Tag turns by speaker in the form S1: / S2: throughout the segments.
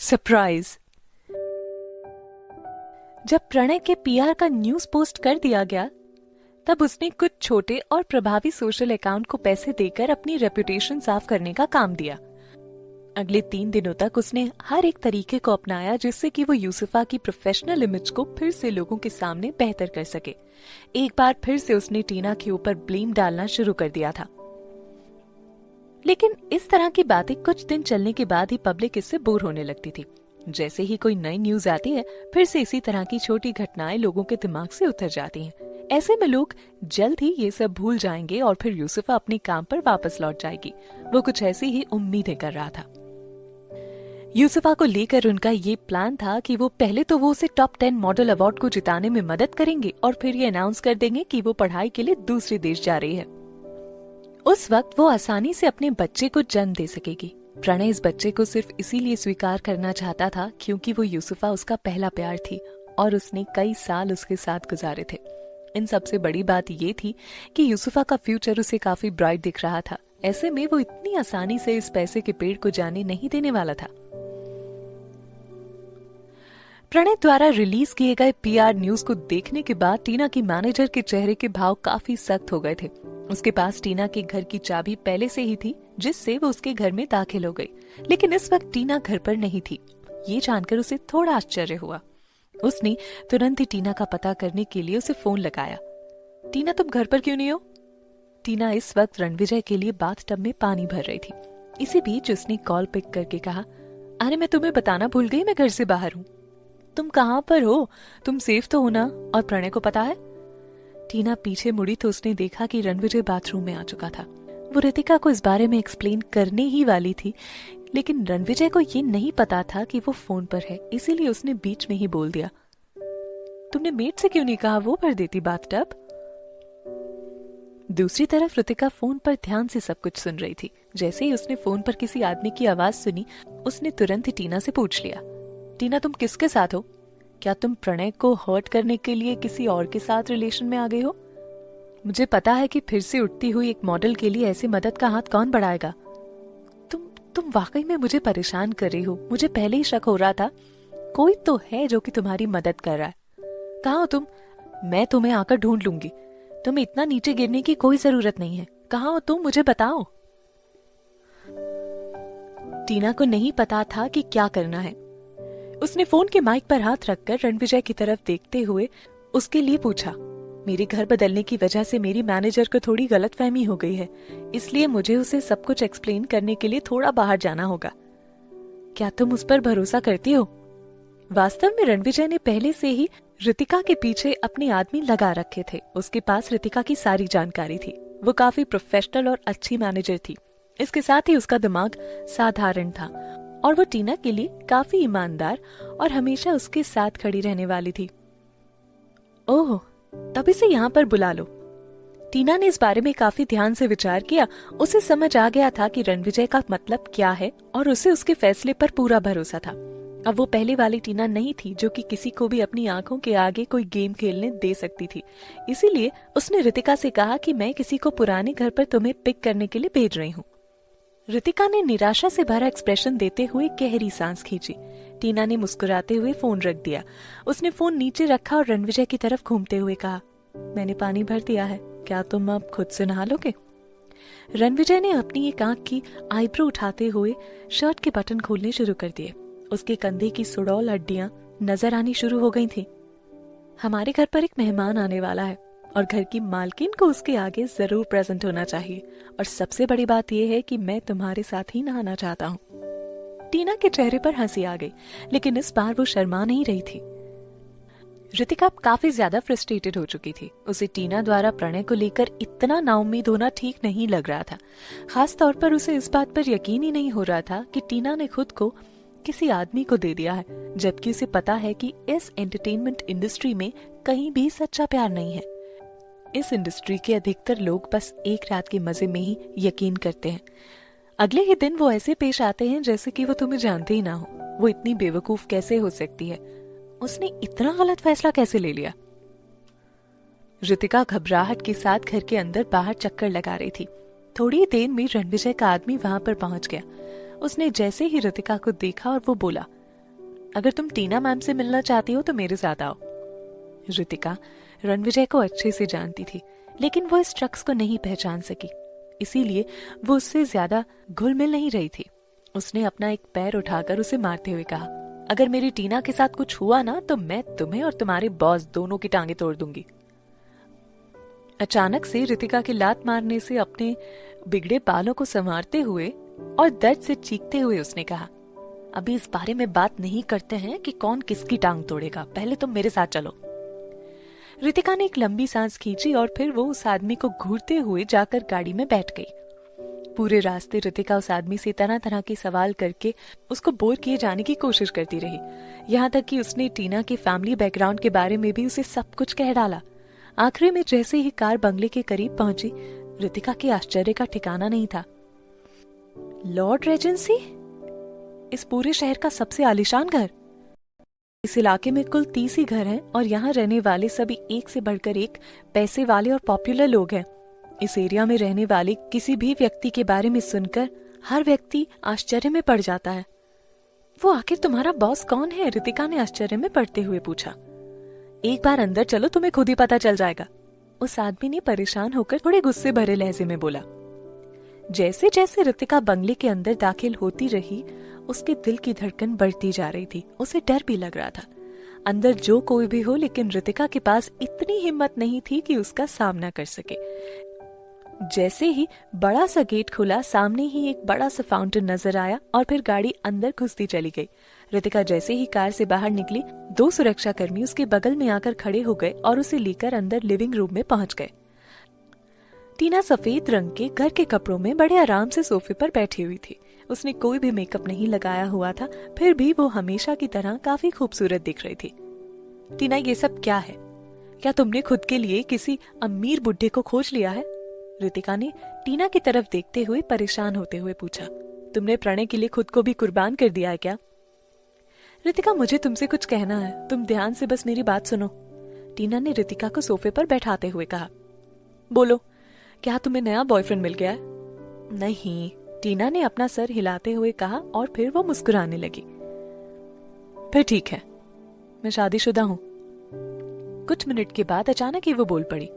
S1: Surprise. जब प्रणय के PR का न्यूज पोस्ट कर दिया गया, तब उसने कुछ छोटे और प्रभावी सोशल अकाउंट को पैसे देकर अपनी रेपुटेशन साफ करने का काम दिया। अगले 3 दिनों तक उसने हर एक तरीके को अपनाया जिससे कि वो यूसुफा की प्रोफेशनल इमेज को फिर से लोगों के सामने बेहतर कर सके। एक बार फिर से उसने टीना के ऊपर ब्लेम डालना शुरू कर दिया था। लेकिन इस तरह की बातें कुछ दिन चलने के बाद ही पब्लिक इससे बोर होने लगती थी। जैसे ही कोई नई न्यूज आती है, फिर से इसी तरह की छोटी घटनाएं लोगों के दिमाग से उतर जाती हैं। ऐसे में लोग जल्द ही ये सब भूल जाएंगे और फिर यूसुफा अपने काम पर वापस लौट जाएगी। वो कुछ ऐसी ही उम्मीदें कर रहा था। यूसुफा को लेकर उनका ये प्लान था कि वो उसे टॉप 10 मॉडल अवार्ड को जिताने में मदद करेंगे और फिर ये अनाउंस कर देंगे कि वो पढ़ाई के लिए दूसरे देश जा रही है। उस वक्त वो आसानी से अपने बच्चे को जन्म दे सकेगी। प्रणय इस बच्चे को सिर्फ इसीलिए स्वीकार करना चाहता था क्योंकि वो यूसुफा उसका पहला प्यार थी और उसने कई साल उसके साथ गुजारे थे। इन सबसे बड़ी बात ये थी कि यूसुफा का फ्यूचर उसे काफी ब्राइट दिख रहा था। ऐसे में वो इतनी आसानी से इस पैसे के पेड़ को जाने नहीं देने वाला था। प्रणय द्वारा रिलीज किए गए पीआर न्यूज को देखने के बाद टीना की मैनेजर के चेहरे के भाव काफी सख्त हो गए थे। उसके पास टीना के घर की चाबी पहले से ही थी, जिससे वो उसके घर में दाखिल हो गई। लेकिन इस वक्त टीना घर पर नहीं थी। ये जानकर उसे थोड़ा आश्चर्य हुआ। उसने तुरंत ही टीना का पता करने के लिए उसे फोन लगाया। टीना, तुम घर पर क्यों नहीं हो? टीना इस वक्त रणविजय के लिए बाथटब में पानी भर रही थी। इसी बीच उसने कॉल पिक करके कहा, अरे मैं तुम्हें बताना भूल गई, मैं घर से बाहर हूँ। तुम कहाँ पर हो? तुम सेफ तो हो ना? और प्रणय को पता है? टीना पीछे मुड़ी तो उसने देखा कि रणविजय बाथरूम में आ चुका था। वो रितिका को इस बारे में एक्सप्लेन करने ही वाली थी, लेकिन रणविजय को ये नहीं पता था कि वो फोन पर है, इसीलिए उसने बीच में ही बोल दिया, तुमने मेड से क्यों नहीं कहा वो भर देती बाथटब? दूसरी तरफ रितिका फोन पर ध्यान से सब कुछ सुन रही थी। जैसे ही उसने फोन पर किसी आदमी की आवाज सुनी, उसने तुरंत ही टीना से पूछ लिया, टीना तुम किसके साथ हो? क्या तुम प्रणय को हर्ट करने के लिए किसी और के साथ रिलेशन में आ गए हो? मुझे पता है कि फिर से उठती हुई एक मॉडल के लिए ऐसी मदद का हाथ कौन बढ़ाएगा। तुम वाकई में मुझे परेशान कर रही हो। मुझे पहले ही शक हो रहा था, कोई तो है जो कि तुम्हारी मदद कर रहा है। कहाँ हो तुम? मैं तुम्हें आकर ढूंढ लूंगी। तुम्हें इतना नीचे गिरने की कोई जरूरत नहीं है। कहाँ हो तुम? मुझे बताओ। टीना को नहीं पता था कि क्या करना है। उसने फोन के माइक पर हाथ रखकर रणविजय की तरफ देखते हुए उसके लिए पूछा, मेरे घर बदलने की वजह से मेरी मैनेजर को थोड़ी गलतफहमी हो गई है, इसलिए मुझे उसे सब कुछ एक्सप्लेन करने के लिए थोड़ा बाहर जाना होगा। क्या तुम उस पर भरोसा करती हो? वास्तव में रणविजय ने पहले से ही रितिका के पीछे अपने आदमी लगा रखे थे। उसके पास रितिका की सारी जानकारी थी। वो काफी प्रोफेशनल और अच्छी मैनेजर थी। इसके साथ ही उसका दिमाग साधारण था और वो टीना के लिए काफी ईमानदार और हमेशा उसके साथ खड़ी रहने वाली थी। ओह, तब इसे यहाँ पर बुला लो। टीना ने इस बारे में काफी ध्यान से विचार किया। उसे समझ आ गया था कि रणविजय का मतलब क्या है और उसे उसके फैसले पर पूरा भरोसा था। अब वो पहले वाली टीना नहीं थी जो कि किसी को भी अपनी आंखों के आगे कोई गेम खेलने दे सकती थी। इसीलिए उसने रितिका से कहा कि मैं किसी को पुराने घर पर तुम्हें पिक करने के लिए भेज रही हूँ। रितिका ने निराशा से भरा एक्सप्रेशन देते हुए गहरी सांस खींची। टीना ने मुस्कुराते हुए फोन रख दिया। उसने फोन नीचे रखा और रणविजय की तरफ घूमते हुए कहा, मैंने पानी भर दिया है, क्या तुम अब खुद से नहा लोगे? रणविजय ने अपनी एक आंख की आईब्रो उठाते हुए शर्ट के बटन खोलने शुरू कर दिए। उसके कंधे की सुडौल हड्डियां नजर आनी शुरू हो गई थी। हमारे घर पर एक मेहमान आने वाला है और घर की मालकिन को उसके आगे जरूर प्रेजेंट होना चाहिए, और सबसे बड़ी बात यह है कि मैं तुम्हारे साथ ही नहाना चाहता हूँ। टीना के चेहरे पर हंसी आ गई, लेकिन इस बार वो शर्मा नहीं रही थी। रितिका काफी ज्यादा फ्रस्ट्रेटेड हो चुकी थी। उसे टीना द्वारा प्रणय को लेकर इतना नाउम्मीद होना ठीक नहीं लग रहा था। खास तौर पर उसे इस बात पर यकीन ही नहीं हो रहा था कि टीना ने खुद को किसी आदमी को दे दिया है, जबकि उसे पता है कि इस एंटरटेनमेंट इंडस्ट्री में कहीं भी सच्चा प्यार नहीं है। इस इंडस्ट्री के अधिकतर लोग बस एक रात के मजे में ही यकीन करते हैं। अगले ही दिन वो ऐसे पेश आते हैं जैसे कि वो तुम्हें जानते ही ना हो। वो इतनी बेवकूफ कैसे हो सकती है? उसने इतना गलत फैसला कैसे ले लिया? रितिका घबराहट के साथ घर के अंदर बाहर चक्कर लगा रही थी। थोड़ी देर में रणविजय का आदमी वहां पर पहुंच गया। उसने जैसे ही रितिका को देखा और वो बोला, अगर तुम टीना मैम से मिलना चाहती हो तो मेरे साथ आओ। रितिका रणविजय को अच्छे से जानती थी, लेकिन वो इस शख्स को नहीं पहचान सकी, इसीलिए वो उससे ज्यादा घुल मिल नहीं रही थी। उसने अपना एक पैर उठाकर उसे मारते हुए कहा, अगर मेरी टीना के साथ कुछ हुआ ना तो मैं तुम्हें और तुम्हारे बॉस दोनों की टांगे तोड़ दूंगी। अचानक से रितिका के लात मारने से अपने बिगड़े बालों को संवारते हुए और दर्द से चीखते हुए उसने कहा, अभी इस बारे में बात नहीं करते हैं कि कौन किसकी टांग तोड़ेगा, पहले तुम मेरे साथ चलो। रितिका ने एक लंबी सांस खींची और फिर वो उस आदमी को घूरते हुए जाकर गाड़ी में बैठ गई। पूरे रास्ते रितिका उस आदमी से तरह तरह के सवाल करके उसको बोर किए जाने की कोशिश करती रही, यहाँ तक कि उसने टीना के फैमिली बैकग्राउंड के बारे में भी उसे सब कुछ कह डाला। आखिरी में जैसे ही कार बंगले के करीब पहुंची, रितिका के आश्चर्य का ठिकाना नहीं था। लॉर्ड रेजेंसी, इस पूरे शहर का सबसे आलीशान घर। इस इलाके में कुल 30 ही घर हैं और यहाँ रहने वाले सभी एक से बढ़कर एक पैसे वाले और पॉपुलर लोग हैं। इस एरिया में रहने वाले किसी भी व्यक्ति के बारे में सुनकर हर व्यक्ति आश्चर्य में पड़ जाता है। वो आखिर तुम्हारा बॉस कौन है? रितिका ने आश्चर्य में पड़ते हुए पूछा। एक बार अंदर चलो, तुम्हें खुद ही पता चल जाएगा, उस आदमी ने परेशान होकर थोड़े गुस्से भरे लहजे में बोला। जैसे जैसे रितिका बंगले के अंदर दाखिल होती रही, उसके दिल की धड़कन बढ़ती जा रही थी। उसे डर भी लग रहा था। अंदर जो कोई भी हो, लेकिन रितिका के पास इतनी हिम्मत नहीं थी कि उसका सामना कर सके। जैसे ही बड़ा सा गेट खुला, सामने ही एक बड़ा सा फाउंटेन नजर आया और फिर गाड़ी अंदर घुसती चली गई। रितिका जैसे ही कार से बाहर निकली, 2 सुरक्षाकर्मी उसके बगल में आकर खड़े हो गए और उसे लेकर अंदर लिविंग रूम में पहुंच गए। टीना सफेद रंग के घर के कपड़ों में बड़े आराम से सोफे पर बैठी हुई थी। उसने कोई भी मेकअप नहीं लगाया हुआ था, फिर भी वो हमेशा की तरह काफी खूबसूरत दिख रही थी। टीना, ये सब क्या है? क्या तुमने खुद के लिए किसी अमीर बुड्ढे को खोज लिया है? रितिका ने टीना की तरफ देखते हुए परेशान होते हुए पूछा। तुमने प्रणय के लिए खुद को भी कुर्बान कर दिया है क्या? रितिका, मुझे तुमसे कुछ कहना है, तुम ध्यान से बस मेरी बात सुनो। टीना ने रितिका को सोफे पर बैठाते हुए कहा। बोलो, क्या तुम्हें नया बॉयफ्रेंड मिल गया है? नहीं, टीना ने अपना सर हिलाते हुए कहा और फिर वो मुस्कुराने लगी। फिर ठीक है, मैं शादीशुदा हूं। कुछ मिनट के बाद अचानक ही वो बोल पड़ी।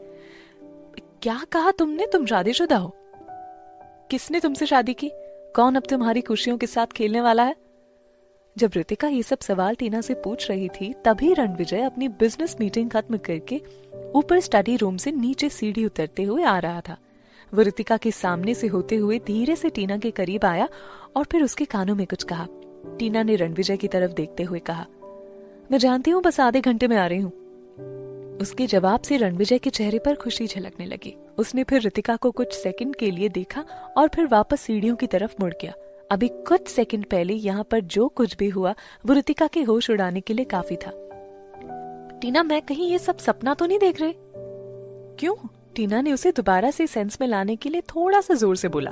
S1: क्या कहा तुमने? तुम शादीशुदा हो? किसने तुमसे शादी की? कौन अब तुम्हारी खुशियों के साथ खेलने वाला है? जब रितिका ये सब सवाल टीना से पूछ रही थी, तभी रणविजय अपनी बिजनेस मीटिंग खत्म करके ऊपर स्टडी रूम से नीचे सीढ़ी उतरते हुए आ रहा था। वो रितिका के सामने से होते हुए धीरे से टीना के करीब आया और फिर उसके कानों में कुछ कहा। टीना ने रणविजय की तरफ देखते हुए कहा, मैं जानती हूँ, बस आधे घंटे में आ रही हूँ। उसके जवाब से रणविजय के चेहरे पर खुशी झलकने लगी। उसने फिर रितिका को कुछ सेकंड के लिए देखा और फिर वापस सीढ़ियों की तरफ मुड़ गया। अभी कुछ सेकंड पहले यहाँ पर जो कुछ भी हुआ वो रितिका के होश उड़ाने के लिए काफी था। टीना, मैं कहीं ये सब सपना तो नहीं देख रहे? क्यों? टीना ने उसे दोबारा से सेंस में लाने के लिए थोड़ा सा जोर से बोला।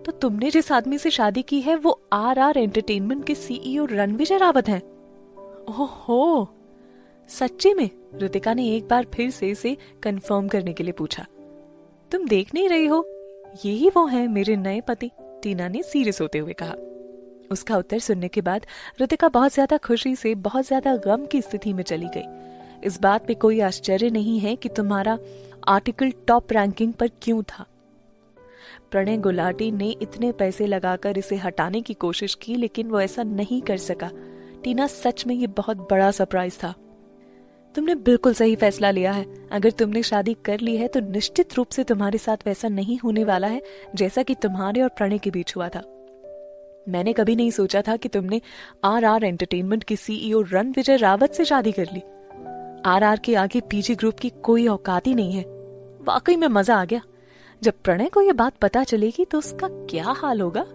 S1: तो तुमने जिस आदमी से शादी की है वो RR एंटरटेनमेंट के CEO रणविजय रावत हैं। ओहो, सच्ची में? रितिका ने एक बार फिर से इसे कंफर्म करने के लिए पूछा। तुम देख नहीं रही हो, यही वो हैं मेरे नए पति, टीना ने सीरियस होते हुए कहा। उसका उत्तर सुनने के बाद रितिका बहुत ज्यादा खुशी से बहुत ज्यादा गम की स्थिति में चली गई। इस बात में कोई आश्चर्य नहीं है कि तुम्हारा आर्टिकल टॉप रैंकिंग पर क्यों था। प्रणय गुलाटी ने इतने पैसे लगाकर इसे हटाने की कोशिश की, लेकिन वो ऐसा नहीं कर सका। टीना, सच में ये बहुत बड़ा सरप्राइज था। तुमने बिल्कुल सही फैसला लिया है। अगर तुमने शादी कर ली है तो निश्चित रूप से तुम्हारे साथ वैसा नहीं होने वाला है जैसा कि तुम्हारे और प्रणय के बीच हुआ था। मैंने कभी नहीं सोचा था कि तुमने RR एंटरटेनमेंट की CEO रणविजय रावत से शादी कर ली। RR के आगे PG ग्रुप की कोई औकात ही नहीं है। वाकई में मजा आ गया। जब प्रणय को यह बात पता चलेगी तो उसका क्या हाल होगा।